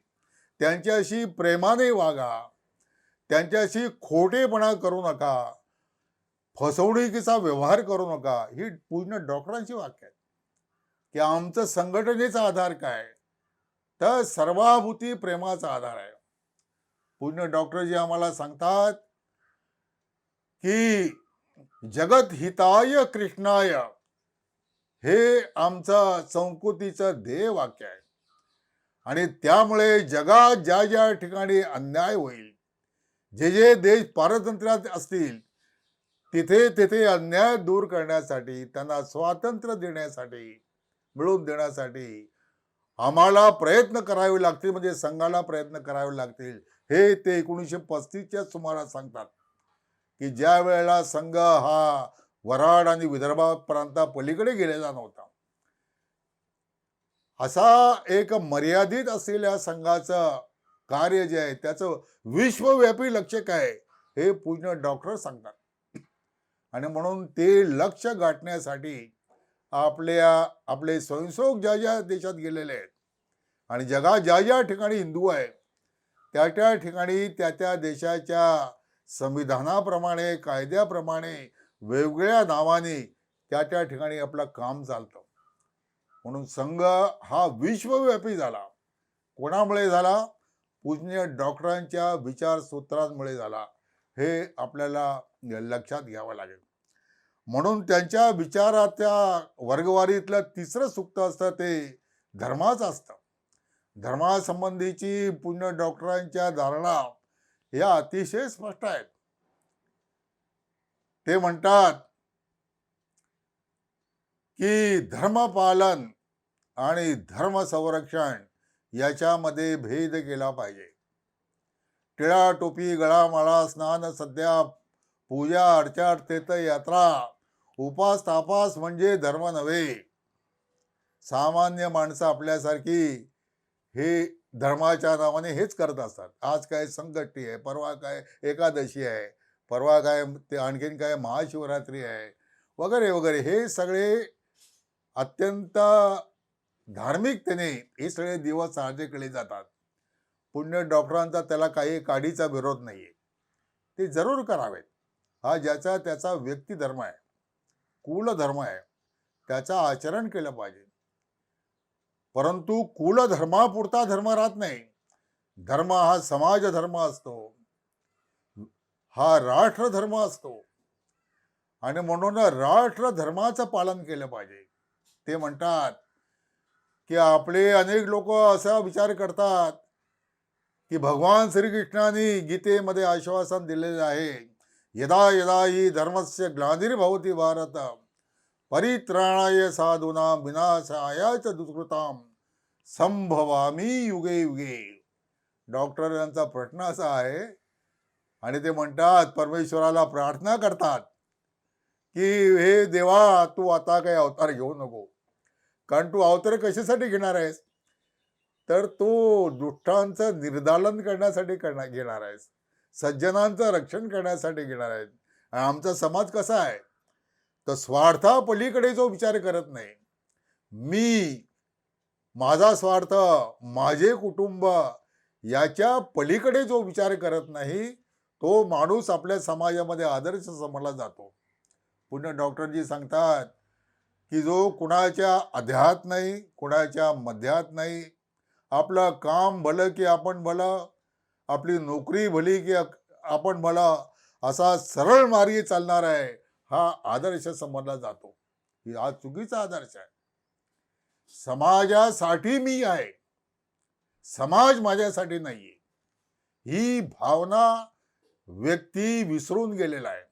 त्यांच्याशी प्रेमाने वागा, त्यांच्याशी खोटेपणा करू नका, फसवणुकीचा व्यवहार करू नका. ही पूर्ण डॉक्टरांची वाक्य आहेत की आमचं संघटनेचा आधार काय? तर सर्वाभूती प्रेमाचा आधार आहे. पूर्ण डॉक्टर जे आम्हाला सांगतात की जगत हिताय कृष्णाय हे आमचं संस्कृतीचं ध्येय वाक्य आहे. आणि त्यामुळे जगात ज्या ज्या ठिकाणी अन्याय होईल, जे जे देश पारतंत्र्यात असतील, तिथे तिथे अन्याय दूर करण्यासाठी, त्यांना स्वातंत्र्य देण्यासाठी, मिळवून देण्यासाठी आम्हाला प्रयत्न करावे लागतील, म्हणजे संघाला प्रयत्न करावे लागतील. हे ते 1935च्या सुमारास सांगतात की ज्या वेळेला संघ हा वराड आणि विदर्भा प्रांता पलीकडे गेलेला नव्हता, असा एक मर्यादित असलेल्या संघाचं कार्य जे आहे त्याचं विश्वव्यापी लक्ष्य काय हे पूर्ण डॉक्टर सांगतात. आणि म्हणून ते लक्ष्य गाठण्यासाठी आपले स्वयंसेवक ज्या ज्या देशात गेलेले आहेत आणि जगात ज्या ज्या ठिकाणी हिंदू आहेत त्या त्या ठिकाणी त्या त्या देशाच्या संविधानाप्रमाणे, कायद्याप्रमाणे, वेगवेगळ्या नावाने त्या त्या ठिकाणी आपलं काम चालतं. म्हणून संघ हा विश्वव्यापी झाला. कोणामुळे झाला? पूज्य डॉक्टरांच्या विचारसूत्रांमुळे झाला. हे आपल्याला लक्षात घ्यावं लागेल. म्हणून त्यांच्या विचाराच्या वर्गवारीतलं तिसरं सूक्त असतं ते धर्माचं असतं. धर्मासंबंधीची पूर्ण डॉक्टरांच्या धारणा या अतिशय स्पष्ट आहेत. ते म्हणतात की धर्मपालन आणि धर्म संरक्षण याच्यामध्ये भेद केला पाहिजे. टिळा टोपी गळामाळा स्नान सध्या पूजा अर्चा तीर्थयात्रा उपास तापास म्हणजे धर्म नव्हे. सामान्य माणसं आपल्यासारखी हे धर्माच्या नावाने हेच करत असतात. आज काय संकष्टी आहे, परवा काय एकादशी आहे, परवा काय ते आणखीन काय महाशिवरात्री आहे वगैरे वगैरे. हे सगळे अत्यंत धार्मिकतेने हे सगळे दिवस साजरे केले जातात. पुण्य डॉक्टरांचा त्याला काही काडीचा विरोध नाहीये, ते जरूर करावेत. हा ज्याचा त्याचा व्यक्ती धर्म आहे, कुल धर्म आहे, त्याचा आचरण केलं पाहिजे. परंतु कुलधर्मापुरता धर्म राहत नाही. धर्म हा समाज धर्म असतो, हा राष्ट्र धर्म असतो आणि म्हणून राष्ट्र धर्माचं पालन केलं पाहिजे. ते म्हणतात की आपले अनेक लोक असा विचार करतात की भगवान श्रीकृष्णाने गीतेमध्ये आश्वासन दिलेले आहे, यदा यदा हि धर्मस्य ग्लानिर्भवति भारत परित्राणाय साधूनां विनाशाय च दुष्कृतां संभवामी युगे युगे. डॉक्टर यांचा प्रश्न असा आहे आणि ते म्हणतात, परमेश्वराला प्रार्थना करतात की हे देवा, तू आता काही अवतार घेऊ नको. कारण तू अवतार कशासाठी घेणार आहेस? तर तू दुष्टांचं निर्दालन करण्यासाठी घेणार आहेस, सज्जनांचं रक्षण करण्यासाठी घेणार आहेस. आणि आमचा समाज कसा आहे, तर स्वार्था पलीकडे जो विचार करत नाही, मी माझा स्वार्थ माझे कुटुंब याच्या पलीकडे जो विचार करत नाही, तो माणूस आपल्या समाजामध्ये आदर्श समजला जातो. पुण्य डॉक्टरजी सांगतात की जो कुणाच्या अध्यात नाही, कुणाच्या मध्यात नाही, आपलं काम भलं की आपण भलं, आपली नोकरी भली की आपण भलं, असा सरळ मार्गी चालणार आहे, हा आदर्श समजला जातो. हा चुकीचा आदर्श आहे. समाजासाठी मी आहे, समाज माझ्यासाठी नाहीये, ही भावना व्यक्ती विसरून गेलेला आहे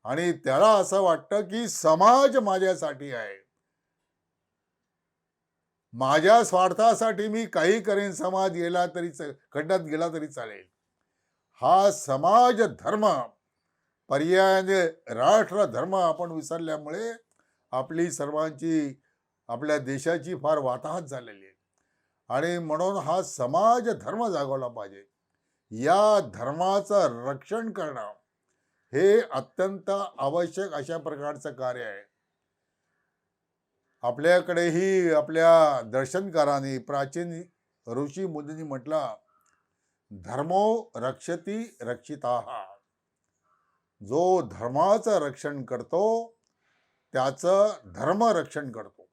आणि त्याला असं वाटतं की समाज माझ्यासाठी आहे, माझ्या स्वार्थासाठी मी काही करेन, समाज गेला तरी खड्ड्यात गेला तरी चालेल. हा समाज धर्म पर्यायाने राष्ट्र धर्म आपण विसरल्यामुळे आपली सर्वांची, आपल्या देशाची फार वाताहत झालेली आहे. आणि म्हणून हा समाज धर्म जागवला पाहिजे. या धर्माचं रक्षण करणं हे अत्यंत आवश्यक अशा प्रकारचं कार्य आहे. आपल्याकडेही आपल्या दर्शनकारांनी, प्राचीन ऋषी मुनींनी म्हटलं, धर्मो रक्षती रक्षिताः. जो धर्माचं रक्षण करतो त्याचं धर्म रक्षण करतो.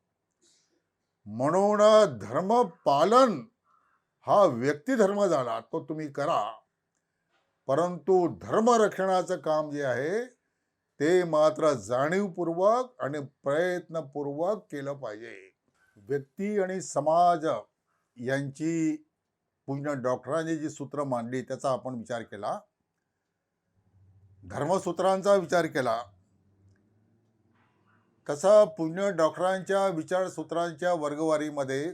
म्हणून धर्म पालन हा व्यक्ती धर्म झाला, तो तुम्ही करा, परंतु धर्म रक्षणाचं काम जे आहे ते मात्र जाणीवपूर्वक आणि प्रयत्नपूर्वक केलं पाहिजे. व्यक्ती आणि समाज यांची पुण्य डॉक्टरांनी जी सूत्र मांडली त्याचा आपण विचार केला, धर्मसूत्रांचा विचार केला. तसा पुण्य डॉक्टरांच्या विचारसूत्रांच्या वर्गवारीमध्ये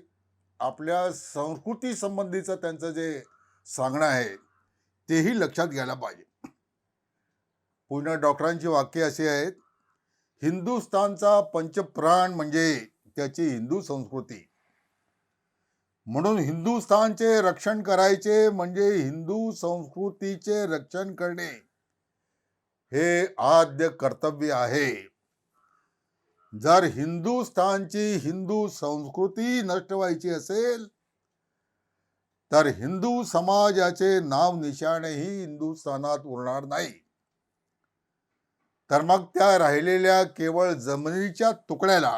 आपल्या संस्कृती संबंधीचं त्यांचं जे सांगणं आहे तेही लक्षात घ्यायला पाहिजे. पुण्य डॉक्टरांची वाक्य अशी आहेत, हिंदुस्थानचा पंचप्राण म्हणजे त्याची हिंदू संस्कृती. म्हणून हिंदुस्थानचे रक्षण करायचे म्हणजे हिंदू संस्कृतीचे रक्षण करणे हे आद्य कर्तव्य आहे. जर हिंदुस्थानची हिंदू संस्कृती नष्ट व्हायची असेल तर हिंदू समाजाचे नाव निशाणेही हिंदुस्थानात उरणार नाही. तर मग त्या राहिलेल्या केवळ जमिनीच्या तुकड्याला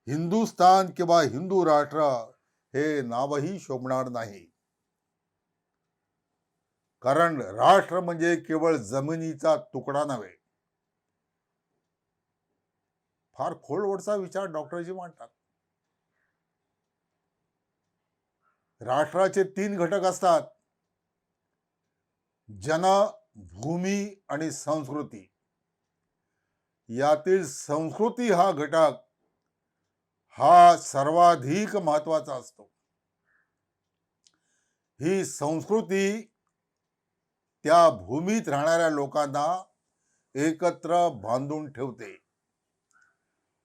हिंदुस्थान किंवा हिंदू राष्ट्र हे नावही शोभणार नाही. कारण राष्ट्र म्हणजे केवळ जमिनीचा तुकडा नव्हे. फार खोलवरचा विचार डॉक्टरजी मांडतात. राष्ट्राचे 3 घटक असतात, जन, भूमी आणि संस्कृती. यातील संस्कृती हा घटक हा सर्वाधिक महत्वाचा असतो. ही संस्कृती त्या भूमीत राहणाऱ्या लोकांना एकत्र बांधून ठेवते.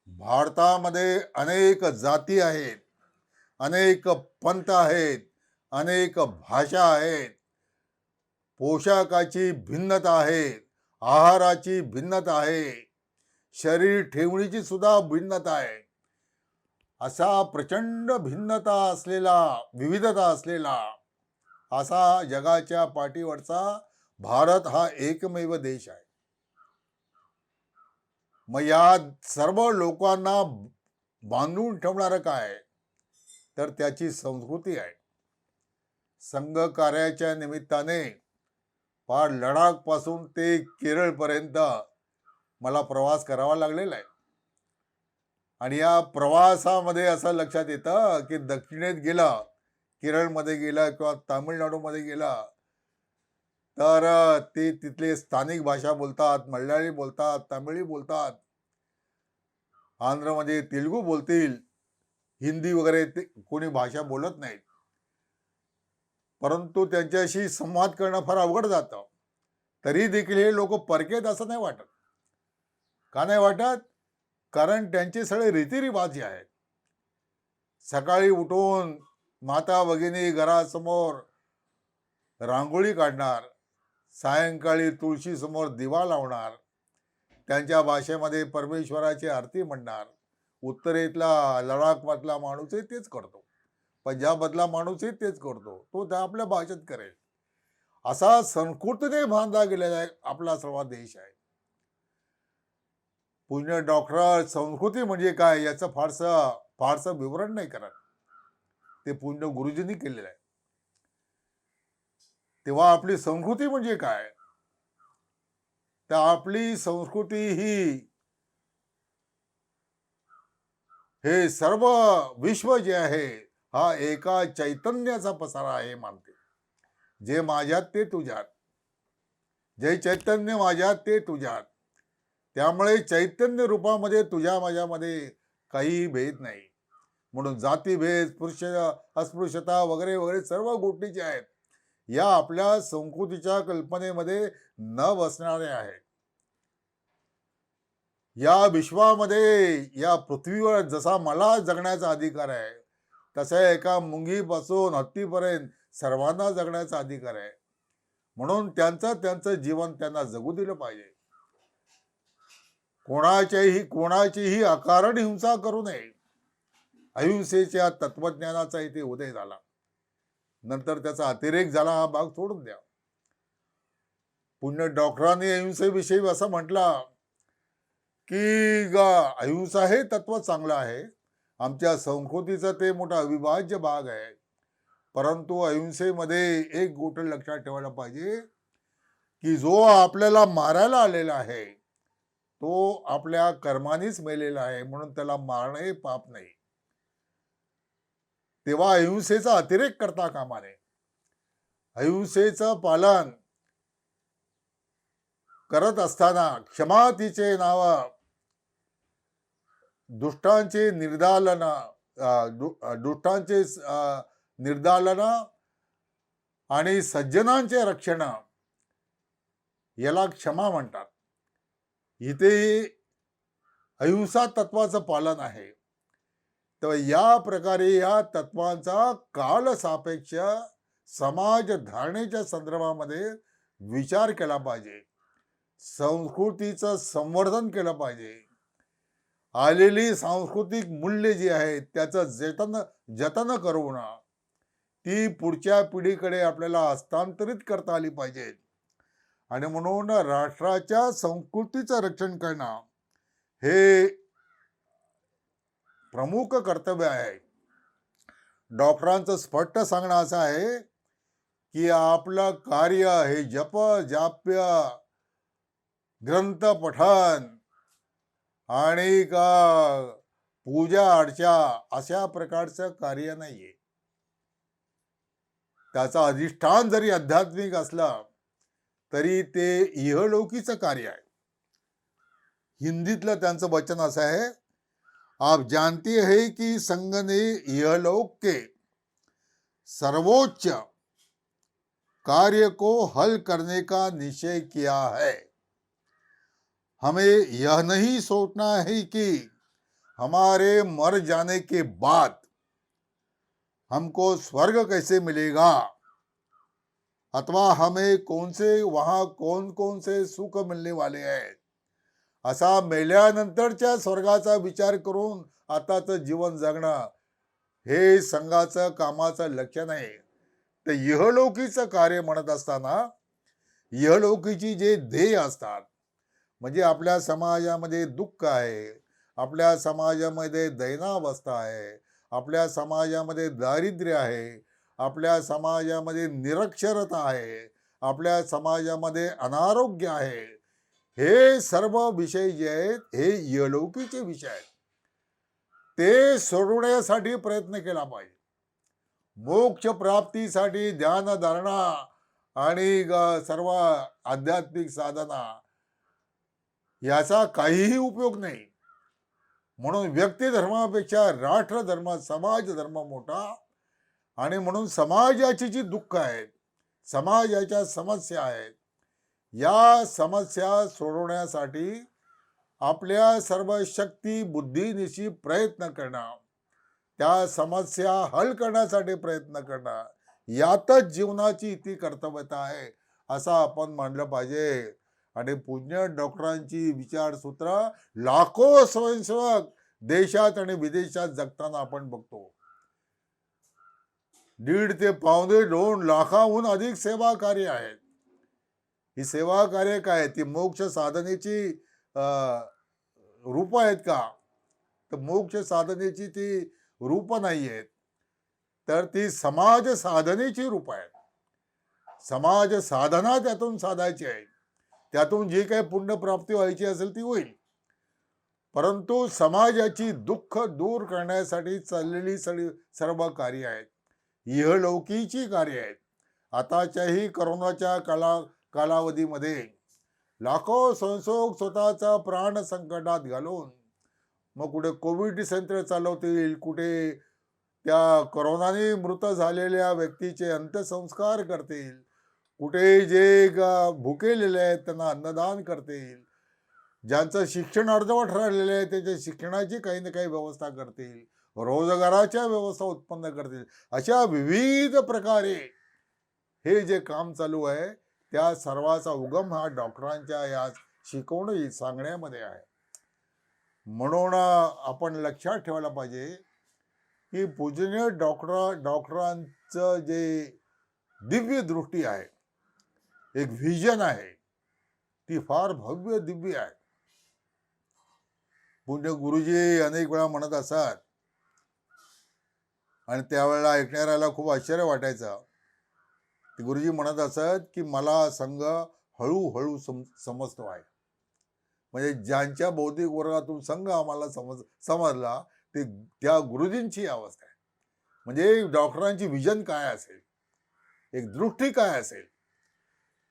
भारतामध्ये अनेक जाती आहेत, अनेक पंथ आहेत, अनेक भाषा आहेत, पोशाखाची भिन्नता आहे, आहाराची भिन्नता आहे, शरीर ठेवणीची सुद्धा भिन्नता आहे. असा प्रचंड भिन्नता असलेला, विविधता असलेला असा जगाच्या पाठीवरचा भारत हा एकमेव देश आहे. मग या सर्व लोकांना बांधून ठेवणारं काय, तर त्याची संस्कृती आहे. संघ कार्याच्या निमित्ताने फार लडाख पासून ते केरळपर्यंत मला प्रवास करावा लागलेला आहे. आणि या प्रवासामध्ये असं लक्षात येतं की दक्षिणेत गेला, केरळमध्ये गेला किंवा तामिळनाडूमध्ये गेला, तर ते तिथले स्थानिक भाषा बोलतात, मल्याळी बोलतात, तामिळी बोलतात, आंध्रमध्ये तेलुगू बोलतील, हिंदी वगैरे ते कोणी भाषा बोलत नाहीत. परंतु त्यांच्याशी संवाद करणं फार अवघड जातं. तरी देखील हे लोक परकेत असं नाही वाटत. का नाही वाटत? कारण त्यांचे सगळे रीतिरिवाज जे आहेत, सकाळी उठून माता भगिनी घरासमोर रांगोळी काढणार, सायंकाळी तुळशी समोर दिवा लावणार, त्यांच्या भाषेमध्ये परमेश्वराची आरती म्हणणार. उत्तरेतला लडाखमधला माणूसही तेच करतो, पंजाबमधला माणूसही तेच करतो, तो त्या आपल्या भाषेत करेल. असा संस्कृतीने बांधला गेलेला आपला सर्व देश आहे. पूज्य डॉक्टर संस्कृती म्हणजे काय याचं फारसं विवरण नाही करत, ते पूज्य गुरुजींनी केलेलं आहे. तेव्हा आपली संस्कृती म्हणजे काय, तर आपली संस्कृती ही हे सर्व विश्व जे आहे हा एका चैतन्याचा पसारा आहे मानते. जे माझ्यात ते तुझ्यात, जे चैतन्य माझ्यात ते तुझ्यात. त्यामुळे चैतन्य रूपामध्ये तुझ्या माझ्यामध्ये काही भेद नाही. म्हणून जातीभेद, पुरुष अस्पृश्यता वगैरे वगैरे सर्व गोष्टी ज्या आहेत या आपल्या संस्कृतीच्या कल्पनेमध्ये न बसणारे आहेत. या विश्वामध्ये, या पृथ्वीवर जसा मला जगण्याचा अधिकार आहे, तसा एका मुंगीपासून हत्तीपर्यंत सर्वांना जगण्याचा अधिकार आहे. म्हणून त्यांचं जीवन त्यांना जगू दिलं पाहिजे. कोणाचीही अकारण हिंसा करू नये. अहिंसेच्या तत्वज्ञानाचा इथे उदय झाला. नंतर त्याचा अतिरेक झाला, हा भाग सोडून द्या. पुण्य डॉक्टरांनी अहिंसेविषयी असं म्हटलं की अहिंसा हे तत्व चांगलं आहे, आमच्या संस्कृतीचा ते मोठा अविभाज्य भाग आहे. परंतु अहिंसेमध्ये एक गोष्ट लक्षात ठेवायला पाहिजे की जो आपल्याला मारायला आलेला आहे तो आपल्या कर्मानीच मेलेला आहे, म्हणून त्याला मारणं हे पाप नाही. तेव्हा अहिंसेचा अतिरेक करता कामा नये. अहिंसेचं पालन करत असताना क्षमा तिचे नाव, दुष्टांचे निर्दालन आणि सज्जनांचे रक्षण याला क्षमा म्हणतात. इथे अहिंसा तत्वाचं पालन आहे. तर या प्रकारे या तत्वांचा कालसापेक्ष समाज धारणेच्या संदर्भामध्ये विचार केला पाहिजे. संस्कृतीचं संवर्धन केलं पाहिजे. आलेली सांस्कृतिक मूल्य जी आहेत त्याचं जतन करून ती पुढच्या पिढीकडे आपल्याला हस्तांतरित करता आली पाहिजेत. आणि म्हणून राष्ट्राच्या संस्कृतीचं रक्षण करणं हे प्रमुख कर्तव्य आहे. डॉक्टरांचं स्पष्ट सांगणं असं आहे की आपलं कार्य हे जप जाप्य, ग्रंथ पठन आणि पूजा अर्चा अशा प्रकारचं कार्य नाहीये. त्याचा अधिष्ठान जरी आध्यात्मिक असलं तरी ते इहलौकीचं कार्य आहे. हिंदीतलं त्यांचं वचन असं आहे, आप जानते हैं कि संघ ने इहलोक के सर्वोच्च कार्य को हल करने का निश्चय किया है। हमें यह नहीं सोचना है कि हमारे मर जाने के बाद हमको स्वर्ग कैसे मिलेगा, अथवा हमें वहां कौन कौन से सुख मिळणे वाले आहेत, असा मेल्यानंतरच्या स्वर्गाचा विचार करून आताच जीवन जगणं हे संघाचं कामाचं लक्षण आहे. तर इहलोकीचं कार्य म्हणत असताना इहलोकीची जे ध्येय असतात, म्हणजे आपल्या समाजामध्ये दुःख आहे, आपल्या समाजामध्ये दैनावस्था आहे, आपल्या समाजामध्ये दारिद्र्य आहे, आपल्या समाजामध्ये निरक्षरता आहे, आपल्या समाजामध्ये अनारोग्य आहे, हे सर्व विषय जे आहेत हे इहलौकीचे विषय आहेत. ते सोडवण्यासाठी प्रयत्न केला पाहिजे. मोक्ष प्राप्तीसाठी ध्यान धारणा आणि सर्व आध्यात्मिक साधना याचा काहीही उपयोग नाही. म्हणून व्यक्ती धर्मापेक्षा राष्ट्र धर्म, समाज धर्म मोठा. आणि म्हणून समाजाची जी दुःख आहेत, समाजाच्या समस्या आहेत, या समस्या सोडवण्यासाठी आपल्या सर्व शक्ती बुद्धीनिशी प्रयत्न करणं, त्या समस्या हल करण्यासाठी प्रयत्न करणं, यातच जीवनाची इति कर्तव्यता आहे असं आपण मानलं पाहिजे. आणि पूज्य डॉक्टरांची विचारसूत्र लाखो स्वयंसेवक देशात आणि विदेशात जगताना आपण बघतो. 1.5 ते 2.25 लाखाहून अधिक सेवा कार्य आहेत. ही सेवा कार्य काय, ती मोक्ष साधनेची रूप आहेत का? तर मोक्ष साधनेची ती रूप नाही आहेत, तर ती समाज साधनेची रूप आहेत. समाज साधना त्यातून साधायची आहे. त्यातून जी काही पुण्यप्राप्ती व्हायची असेल ती होईल. परंतु समाजाची दुःख दूर करण्यासाठी चाललेली सर्व कार्य आहेत, इहलौकीची कार्य आहेत. आताच्याही करोनाच्या कालावधीमध्ये लाखो स्वयंसेवक स्वतःचा प्राण संकटात घालून मग कुठे कोविड सेंटर चालवतील, कुठे त्या करोनाने मृत झालेल्या व्यक्तीचे अंत्यसंस्कार करतील, कुठे जे भुकेलेले आहेत त्यांना अन्नदान करतील, ज्यांचं शिक्षण अर्धवट राहिलेलं आहे त्याच्या शिक्षणाची काही ना काही व्यवस्था करतील, रोजगाराच्या व्यवस्था उत्पन्न करतील. अशा विविध प्रकारे हे जे काम चालू आहे त्या सर्वाचा उगम हा डॉक्टरांच्या या शिकवणी सांगण्यामध्ये आहे. म्हणून आपण लक्षात ठेवायला पाहिजे की पूजनीय डॉक्टरांचं जे दिव्य दृष्टी आहे, एक व्हिजन आहे, ती फार भव्य दिव्य आहे. पूज्य गुरुजी अनेक वेळा म्हणत असतात आणि त्यावेळेला ऐकणाऱ्याला खूप आश्चर्य वाटायचं. गुरुजी म्हणत असत की मला संघ हळूहळू समजतो आहे. म्हणजे ज्यांच्या बौद्धिक वर्गातून संघ आम्हाला समजला ते त्या गुरुजींची अवस्था आहे. म्हणजे डॉक्टरांची विजन काय असेल, एक दृष्टी काय असेल,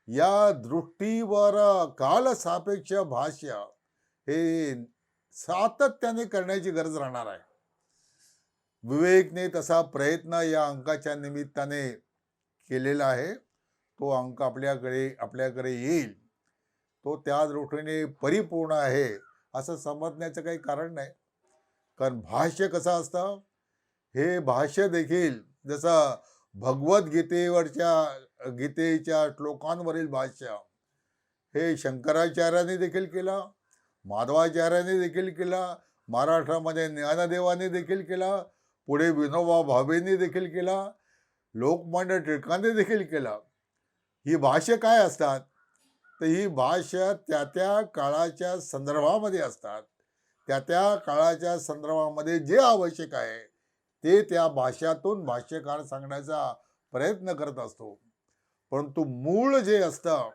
या दृष्टीवर कालसापेक्ष भाष्य हे सातत्याने करण्याची गरज राहणार आहे. विवेकने तसा प्रयत्न या अंकाच्या निमित्ताने केलेला आहे. तो अंक आपल्याकडे येईल. तो त्या दृष्टीने परिपूर्ण आहे असं समजण्याचं काही कारण नाही. कारण भाष्य कसं असतं, हे भाष्य देखील जसं गीतेच्या श्लोकांवरील भाष्य हे शंकराचार्यांनी देखील केलं, माधवाचार्यांनी देखील केलं, महाराष्ट्रामध्ये ज्ञानदेवाने देखील केलं, पुढे विनोबा भावेंनी देखील केला, लोकमान्य टिळकांनी देखील केला. ही भाष्य काय असतात, तर ही भाष्य त्या काळाच्या संदर्भामध्ये असतात. त्या काळाच्या संदर्भामध्ये जे आवश्यक आहे ते त्या भाष्यातून भाष्यकार सांगण्याचा प्रयत्न करत असतो. परंतु मूळ जे असतं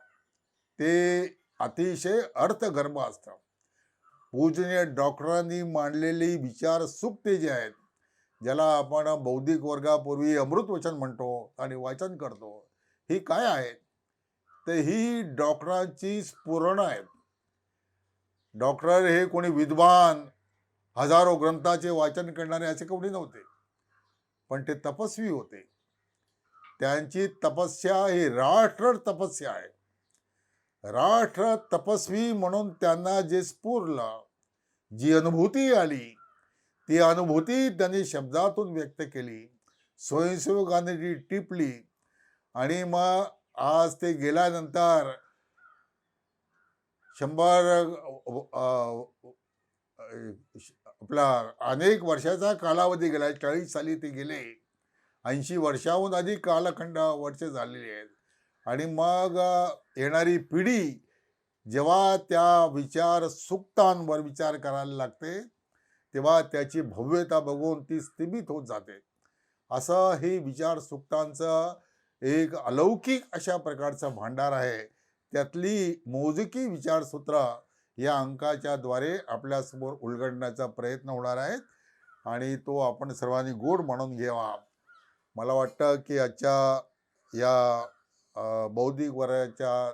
ते अतिशय अर्थगर्भ असतं. पूजनीय डॉक्टरांनी मांडलेली विचार सुक्ते जे आहेत, ज्याला आपण बौद्धिक वर्गापूर्वी अमृतवचन म्हणतो आणि वाचन करतो, ही काय आहेत, तर ही डॉक्टरांची स्फुरण आहेत. डॉक्टर हे कोणी विद्वान हजारो ग्रंथाचे वाचन करणारे असे कोणी नव्हते, पण ते तपस्वी होते. त्यांची तपस्या ही राष्ट्र तपस्या आहे. राष्ट्र तपस्वी म्हणून त्यांना जे स्फुरलं, जी अनुभूती आली, ती अनुभूती त्यांनी शब्दातून व्यक्त केली, स्वयंसेवकांनी ती टिपली. आणि मग आज ते गेल्यानंतर 100 आपला अनेक वर्षाचा कालावधी गेला. 40 साली ते गेले. 80 वर्षाहून अधिक कालखंड वर्ष झालेली आहेत. आणि मग येणारी पिढी जेव्हा त्या विचार सुक्तांवर विचार करायला लागते, तेव्हा त्याची भव्यता बघून ती स्तिमित होत जाते. असं हे विचार सुक्तांचं एक अलौकिक अशा प्रकारचं भांडार आहे. त्यातली मोजकी विचारसूत्र या अंकाच्या द्वारे आपल्यासमोर उलगडण्याचा प्रयत्न होणार आहे आणि तो आपण सर्वांनी गोड म्हणून घ्यावा. मला वाटतं की आजच्या या बौद्धिक वर्गाच्या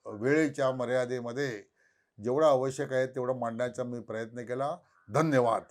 वेळेच्या मर्यादेमध्ये जेवढं आवश्यक आहे तेवढं मांडण्याचा मी प्रयत्न केला. धन्यवाद.